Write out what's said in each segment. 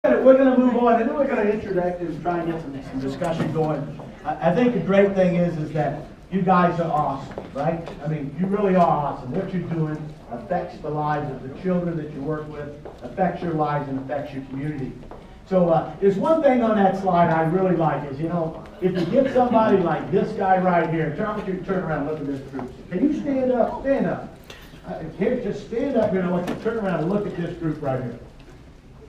We're going to move on, and then we're going to interact and try and get some discussion going. I think the great thing is that you guys are awesome, right? I mean, you really are awesome. What you're doing affects the lives of the children that you work with, affects your lives, and affects your community. So there's one thing on that slide I really like is, if you get somebody like this guy right here, I want you to turn around and look at this group. Can you stand up? Stand up. Here, just stand up here and I want you to turn around and look at this group right here.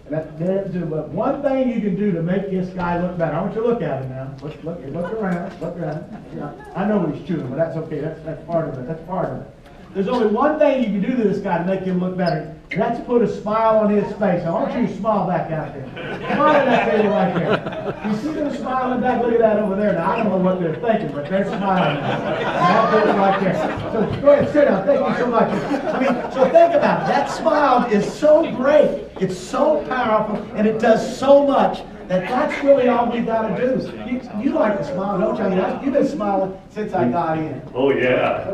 There's one thing you can do to make this guy look better. I want you to look at him now. Look around. Look around. Yeah, I know he's chewing, but that's okay. That's part of it. That's part of it. There's only one thing you can do to this guy to make him look better, and that's put a smile on his face. I want you to smile back out there. Smile at that table right there. You see them smiling back? Look at that over there. Now, I don't know what they're thinking, but they're smiling. That table right there. So go ahead, sit down. Thank you so much. I mean, so think about it. That smile is so great. It's so powerful, and it does so much that's really all we've got to do. You like to smile, don't you? I mean, you've been smiling since I got in. Oh, yeah.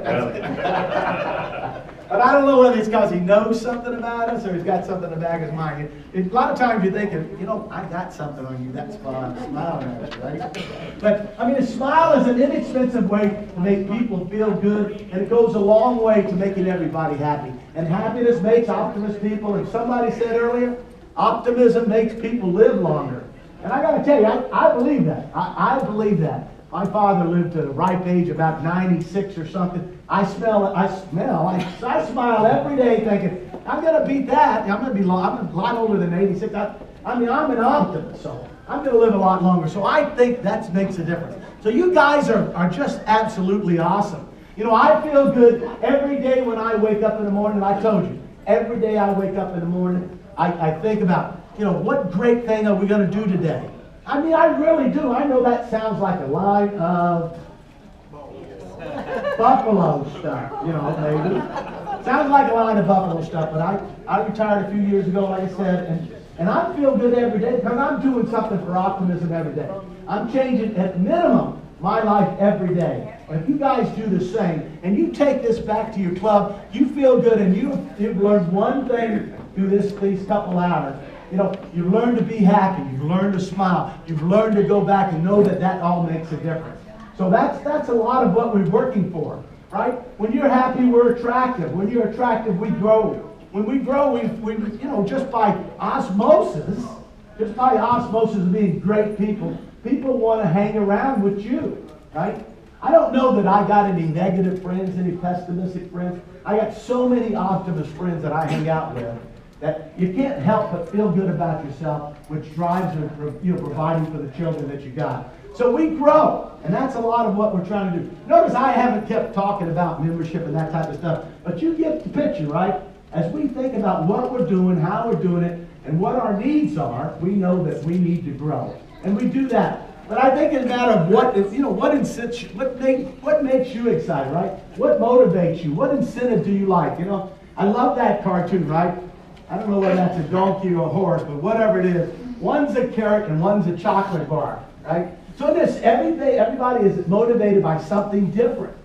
But I don't know whether it's because he knows something about us or he's got something in the back of his mind. A lot of times you're thinking, I got something on you. That's why I'm smiling at us, right? But, I mean, a smile is an inexpensive way to make people feel good, and it goes a long way to making everybody happy. And happiness makes optimist people, and somebody said earlier, optimism makes people live longer. And I got to tell you, I believe that. I believe that. My father lived to the ripe age, about 96 or something. I smile every day thinking, I'm going to beat that. I'm a lot older than 86. I'm an optimist, so I'm going to live a lot longer. So I think that makes a difference. So you guys are just absolutely awesome. I feel good every day when I wake up in the morning. I told you, every day I wake up in the morning, I think about, what great thing are we going to do today? I mean, I really do. I know that sounds like a line of buffalo stuff, maybe. Sounds like a line of buffalo stuff, but I retired a few years ago, like I said, and I feel good every day because I'm doing something for optimism every day. I'm changing, at minimum, my life every day. And if you guys do the same, and you take this back to your club, you feel good, and you've learned one thing through these couple hours. You've learned to be happy. You've learned to smile. You've learned to go back and know that all makes a difference. So that's a lot of what we're working for, right? When you're happy, we're attractive. When you're attractive, we grow. When we grow, we just by osmosis of being great people want to hang around with you, right? I don't know that I got any negative friends, any pessimistic friends. I got so many optimist friends that I hang out with that you can't help but feel good about yourself, which drives providing for the children that you got. So we grow, and that's a lot of what we're trying to do. Notice I haven't kept talking about membership and that type of stuff, but you get the picture, right? As we think about what we're doing, how we're doing it, and what our needs are, we know that we need to grow, and we do that. But I think it's a matter of what makes you excited, right? What motivates you? What incentive do you like? I love that cartoon, right? I don't know whether that's a donkey or a horse, but whatever it is, one's a carrot and one's a chocolate bar, right? So everybody is motivated by something different,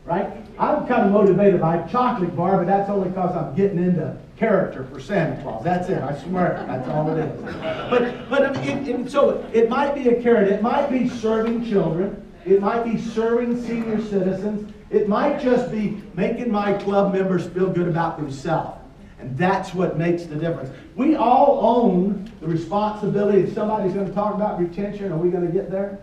right? I'm kind of motivated by a chocolate bar, but that's only because I'm getting into character for Santa Claus. That's it. I swear, that's all it is. So it might be a carrot. It might be serving children. It might be serving senior citizens. It might just be making my club members feel good about themselves. And that's what makes the difference. We all own the responsibility. If somebody's going to talk about retention, are we going to get there?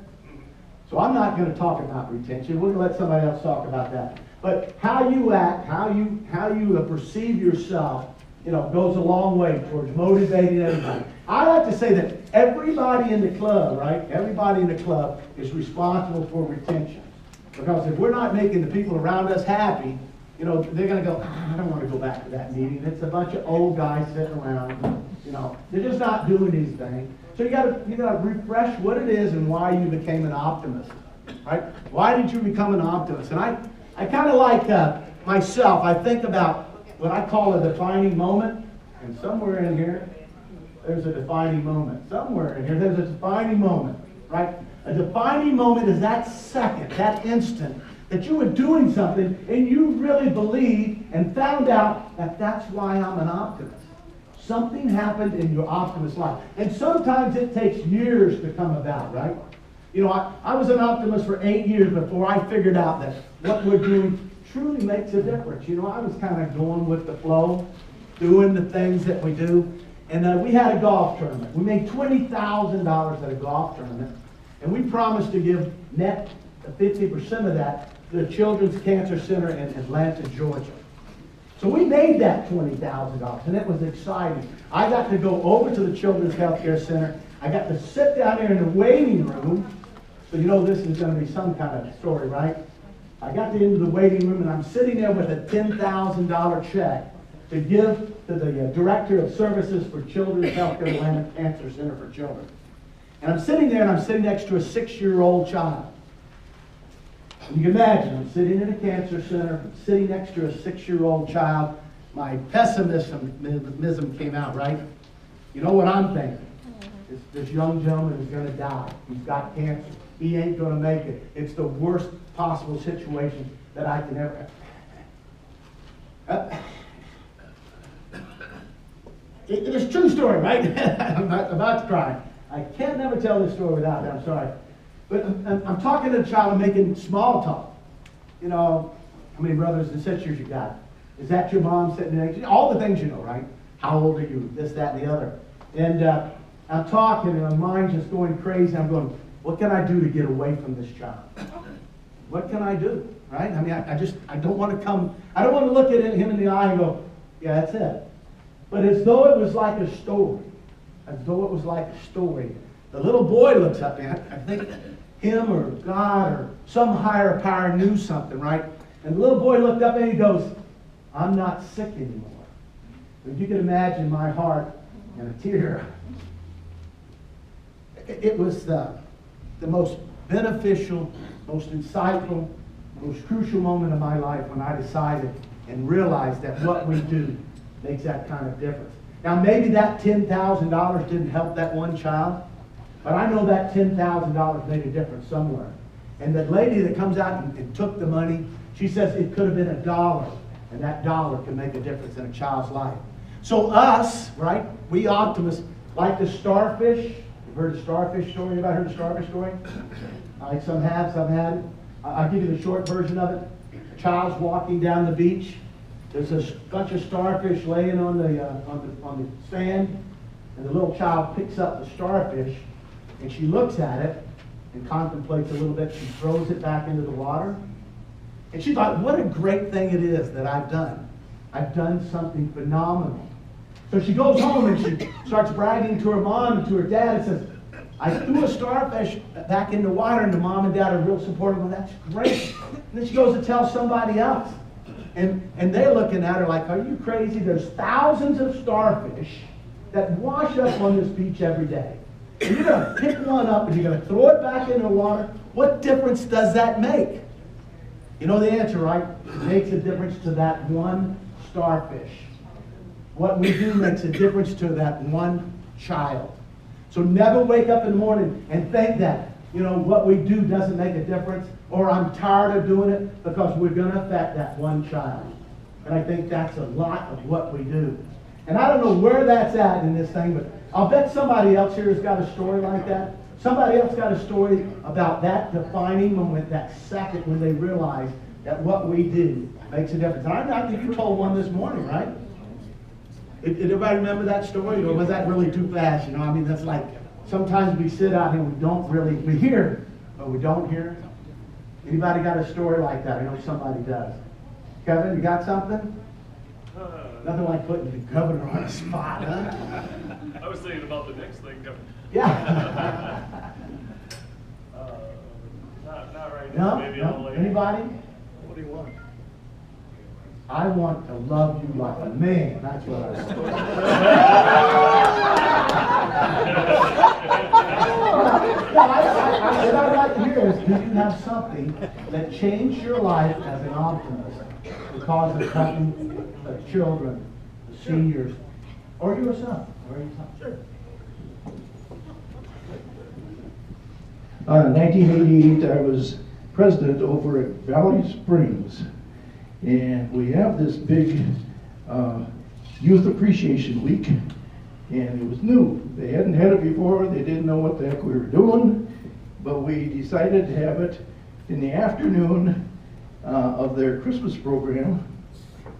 So I'm not going to talk about retention. We're going to let somebody else talk about that. But how you act, how you perceive yourself, goes a long way towards motivating everybody. I like to say that everybody in the club, right? Everybody in the club is responsible for retention. Because if we're not making the people around us happy, they're going to go, I don't want to go back to that meeting. It's a bunch of old guys sitting around. They're just not doing these things. So you got to refresh what it is and why you became an optimist, right? Why did you become an optimist? And I kind of like myself. I think about what I call a defining moment, and somewhere in here, there's a defining moment. Somewhere in here, there's a defining moment, right? A defining moment is that second, that instant, that you were doing something and you really believed and found out that that's why I'm an optimist. Something happened in your optimist life. And sometimes it takes years to come about, right? You know, I was an optimist for 8 years before I figured out that what we're doing truly makes a difference. You know, I was kind of going with the flow, doing the things that we do. And we had a golf tournament. We made $20,000 at a golf tournament. And we promised to give net 50% of that to the Children's Cancer Center in Atlanta, Georgia. So we made that $20,000, and it was exciting. I got to go over to the Children's Healthcare Center. I got to sit down there in the waiting room. So you know this is going to be some kind of story, right? I got into the waiting room, and I'm sitting there with a $10,000 check to give to the Director of Services for Children's Healthcare Atlanta Cancer Center for Children. And I'm sitting there, and I'm sitting next to a 6-year-old child. And you can imagine, I'm sitting in a cancer center, I'm sitting next to a 6-year-old child. My pessimism came out, right? You know what I'm thinking? This young gentleman is going to die. He's got cancer. He ain't going to make it. It's the worst possible situation that I can ever... It's a true story, right? I'm about to cry. I can't never tell this story without it. I'm sorry. But I'm talking to the child, I'm making small talk. You know, how many brothers and sisters you got? Is that your mom sitting next to you? All the things you know, right? How old are you? This, that, and the other. And I'm talking, and my mind's just going crazy. I'm going, what can I do to get away from this child? What can I do, right? I mean, I don't want to come, I don't want to look at him in the eye and go, yeah, that's it. But as though it was like a story. As though it was like a story. The little boy looks up, and I think him or God or some higher power knew something, right? And the little boy looked up and he goes, I'm not sick anymore. If you can imagine my heart and a tear. It was the most beneficial, most insightful, most crucial moment of my life when I decided and realized that what we do makes that kind of difference. Now maybe that $10,000 didn't help that one child, but I know that $10,000 made a difference somewhere. And that lady that comes out and took the money, she says it could have been $1, and that dollar can make a difference in a child's life. So us, right, we optimists, like the starfish. You've heard the starfish story? Anybody heard the starfish story? Like some have, some hadn't. I'll give you the short version of it. A child's walking down the beach. There's a bunch of starfish laying on the sand, and the little child picks up the starfish, and she looks at it and contemplates a little bit. She throws it back into the water, and she thought, what a great thing it is that I've done. I've done something phenomenal. So she goes home and she starts bragging to her mom and to her dad and says, I threw a starfish back in the water, and the mom and dad are real supportive. Well, that's great. And then she goes to tell somebody else. And they're looking at her like, are you crazy? There's thousands of starfish that wash up on this beach every day. And you're going to pick one up and you're going to throw it back in the water. What difference does that make? You know the answer, right? It makes a difference to that one starfish. What we do makes a difference to that one child. So never wake up in the morning and think that, you know, what we do doesn't make a difference, or I'm tired of doing it, because we're going to affect that one child. And I think that's a lot of what we do. And I don't know where that's at in this thing, but I'll bet somebody else here has got a story like that. Somebody else got a story about that defining moment, that second when they realized that what we do makes a difference. And I think you told one this morning, right? Did everybody remember that story, or was that really too fast? You know, I mean, that's like, sometimes we sit out here and we don't really, we hear, but we don't hear. Anybody got a story like that? I know somebody does. Kevin, you got something? Nothing like putting the governor on a spot, huh? I was thinking about the next thing coming. Yeah. Not right now. No? Maybe No? later. Anybody? What do you want? I want to love you like a man. That's what I said. What I'd like to hear is, do you have something that changed your life as an optimist because of helping the children, the seniors, or yourself? Sure. In 1988, I was president over at Valley Springs, and we have this big Youth Appreciation Week, and it was new. They hadn't had it before, they didn't know what the heck we were doing, but we decided to have it in the afternoon of their Christmas program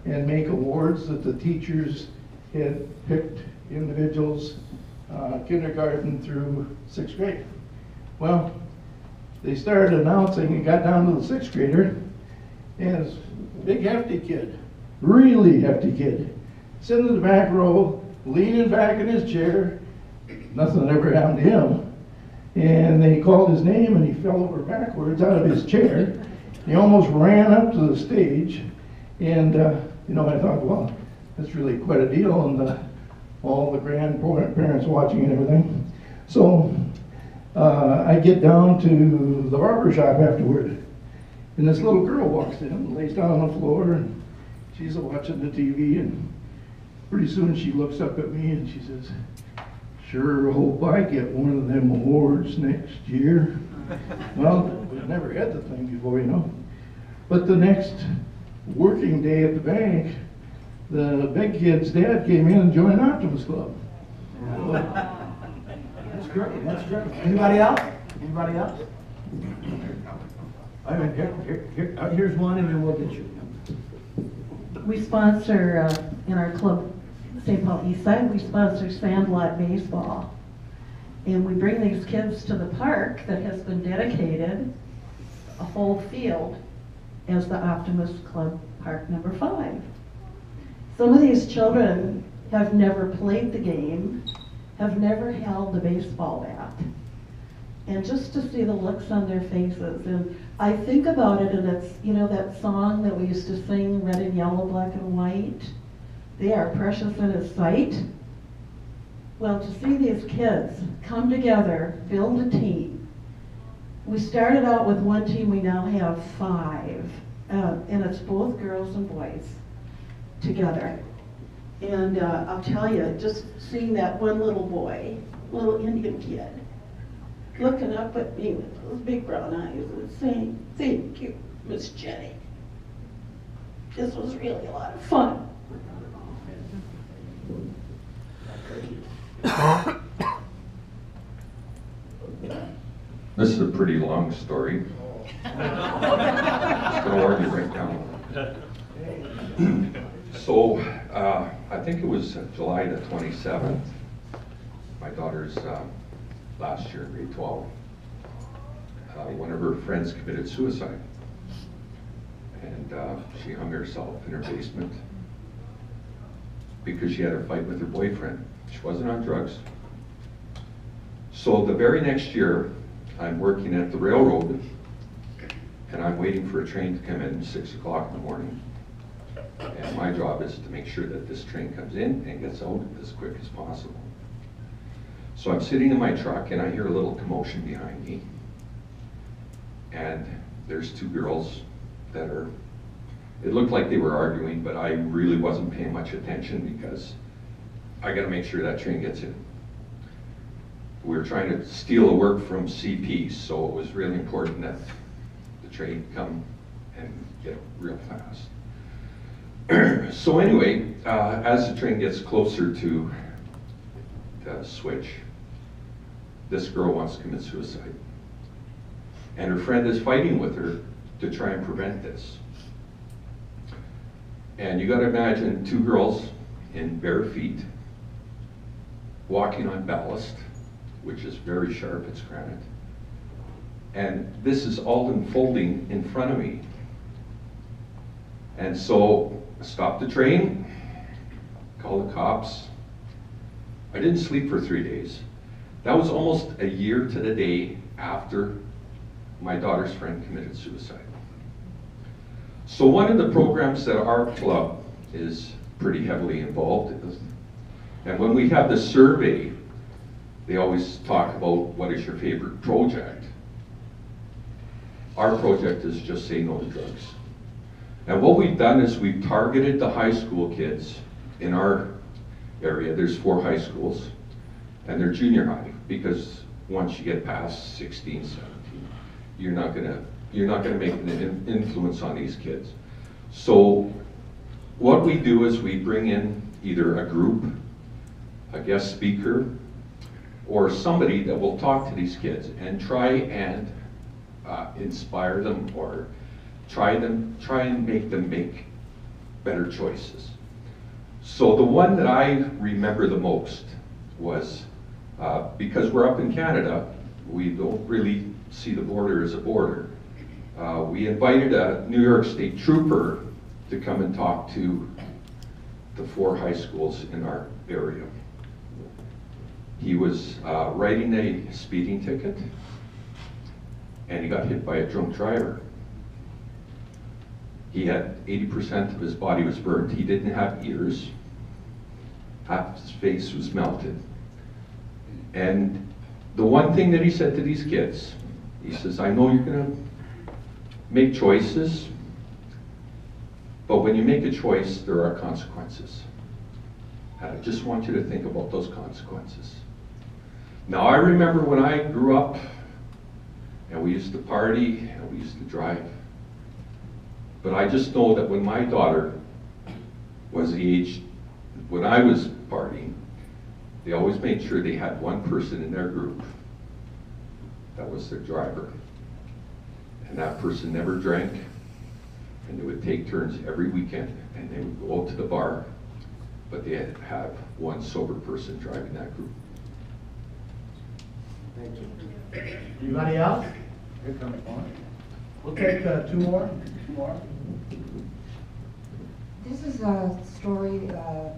and make awards that the teachers had picked individuals, kindergarten through 6th grade. Well, they started announcing and got down to the 6th grader, and this big hefty kid, really hefty kid, sitting in the back row, leaning back in his chair. Nothing ever happened to him. And they called his name and he fell over backwards out of his chair. He almost ran up to the stage. And, you know, I thought, well, that's really quite a deal. And all the grandparents watching and everything. So I get down to the barber shop afterward. And this little girl walks in and lays down on the floor. And she's watching the TV. And pretty soon she looks up at me and she says, "Sure hope I get one of them awards next year." Well, we've never had the thing before, you know. But the next working day at the bank, the big kid's dad came in and joined Optimus Club. That's great, that's great. Anybody else? Anybody else? I mean, here's one and then we'll get you. We sponsor, in our club, St. Paul East Side, we sponsor Sandlot Baseball. And we bring these kids to the park that has been dedicated, a whole field, as the Optimus Club Park number 5. Some of these children have never played the game, have never held the baseball bat. And just to see the looks on their faces, and I think about it, and it's, you know, that song that we used to sing, red and yellow, black and white, they are precious in His sight. Well, to see these kids come together, build a team. We started out with one team, we now have 5, and it's both girls and boys together. And I'll tell you, just seeing that one little boy, little Indian kid, looking up at me with those big brown eyes and saying, "Thank you, Miss Jenny. This was really a lot of fun." This is a pretty long story. Just gonna warn you right now. So, I think it was July the 27th, my daughter's last year, grade 12. One of her friends committed suicide. And she hung herself in her basement because she had a fight with her boyfriend. She wasn't on drugs. So the very next year, I'm working at the railroad and I'm waiting for a train to come in 6 o'clock in the morning. And my job is to make sure that this train comes in and gets out as quick as possible. So I'm sitting in my truck and I hear a little commotion behind me. And there's 2 girls that are, it looked like they were arguing, but I really wasn't paying much attention because I gotta make sure that train gets in. We were trying to steal the work from CP, so it was really important that the train come and get real fast. So anyway, as the train gets closer to the switch, this girl wants to commit suicide. And her friend is fighting with her to try and prevent this. And you gotta imagine 2 girls in bare feet, walking on ballast, which is very sharp, it's granite. And this is all unfolding in front of me. And so I stopped the train, called the cops. I didn't sleep for 3 days. That was almost a year to the day after my daughter's friend committed suicide. So one of the programs that our club is pretty heavily involved in, and when we have the survey, they always talk about what is your favorite project. Our project is just Say No to Drugs. And what we've done is we've targeted the high school kids in our area. There's 4 high schools, and they're junior high, because once you get past 16, 17, you're not gonna make an influence on these kids. So what we do is we bring in either a group, a guest speaker, or somebody that will talk to these kids and try and inspire them, or try and make them make better choices. So the one that I remember the most was, because we're up in Canada, we don't really see the border as a border. We invited a New York State trooper to come and talk to the 4 high schools in our area. He was writing a speeding ticket, and he got hit by a drunk driver. He had 80% of his body was burned. He didn't have ears. Half his face was melted. And the one thing that he said to these kids, he says, I know you're gonna make choices, but when you make a choice, there are consequences. And I just want you to think about those consequences. Now, I remember when I grew up, and we used to party, and we used to drive. But I just know that when my daughter was the age, when I was partying, they always made sure they had one person in their group that was their driver. And that person never drank, and they would take turns every weekend, and they would go out to the bar, but they had to have one sober person driving that group. Thank you. Anybody else? Here comes one. We'll take 2 more. 2 more. This is a story that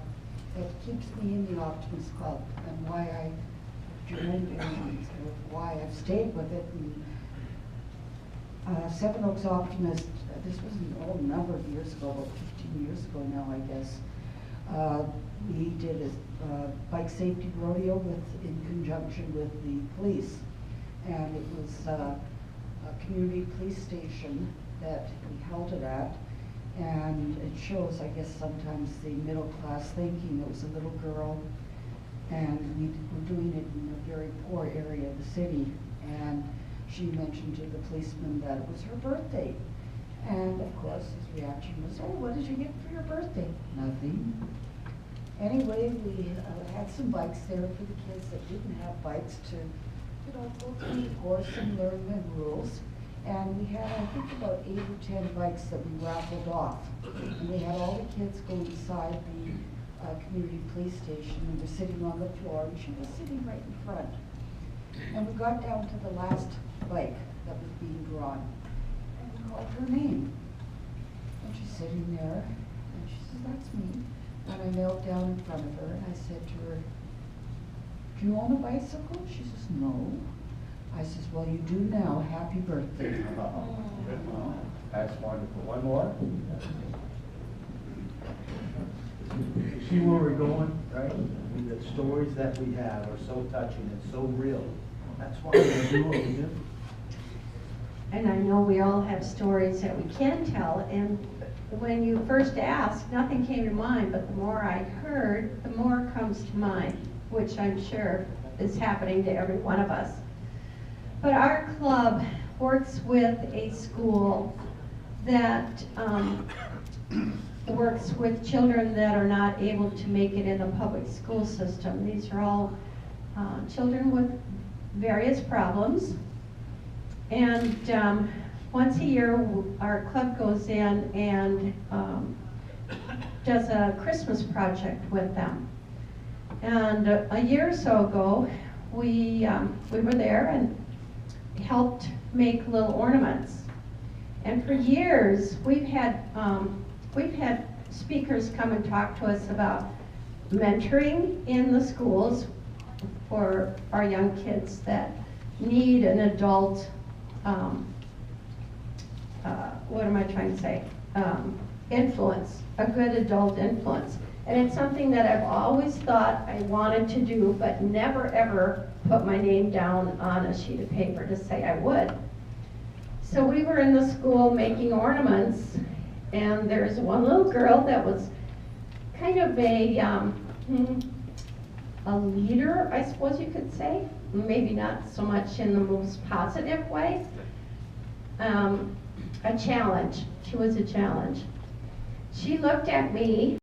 keeps me in the Optimist Club, and why I joined and why I've stayed with it. And, Seven Oaks Optimist, this was a number of years ago, about 15 years ago now, I guess. We did a bike safety rodeo in conjunction with the police, and it was a community police station that we held it at. And it shows, I guess, sometimes the middle class thinking. It was a little girl, and we were doing it in a very poor area of the city. And she mentioned to the policeman that it was her birthday. And of course, his reaction was, oh, what did you get for your birthday? Nothing. Anyway, we had some bikes there for the kids that didn't have bikes to, go through the course and learn the rules. And we had, I think, about 8 or 10 bikes that we raffled off. And we had all the kids go inside the community police station, and we're sitting on the floor, and she was sitting right in front. And we got down to the last bike that was being drawn, and we called her name. And she's sitting there, and she says, that's me. And I knelt down in front of her, and I said to her, do you own a bicycle? She says, no. I says, well, you do now. Happy birthday. That's wonderful. One more. See where we're going, right? I mean, the stories that we have are so touching and so real. That's why we do what we do. And I know we all have stories that we can tell, and when you first asked, nothing came to mind, but the more I heard, the more comes to mind, which I'm sure is happening to every one of us. But our club works with a school that works with children that are not able to make it in the public school system. These are all children with various problems. And once a year, our club goes in and does a Christmas project with them. And a year or so ago, we were there and helped make little ornaments. And for years, we've had speakers come and talk to us about mentoring in the schools for our young kids that need an adult, influence, a good adult influence. And it's something that I've always thought I wanted to do, but never ever put my name down on a sheet of paper to say I would. So we were in the school making ornaments, and there's one little girl that was kind of a leader, I suppose you could say. Maybe not so much in the most positive way. A challenge. She was a challenge. She looked at me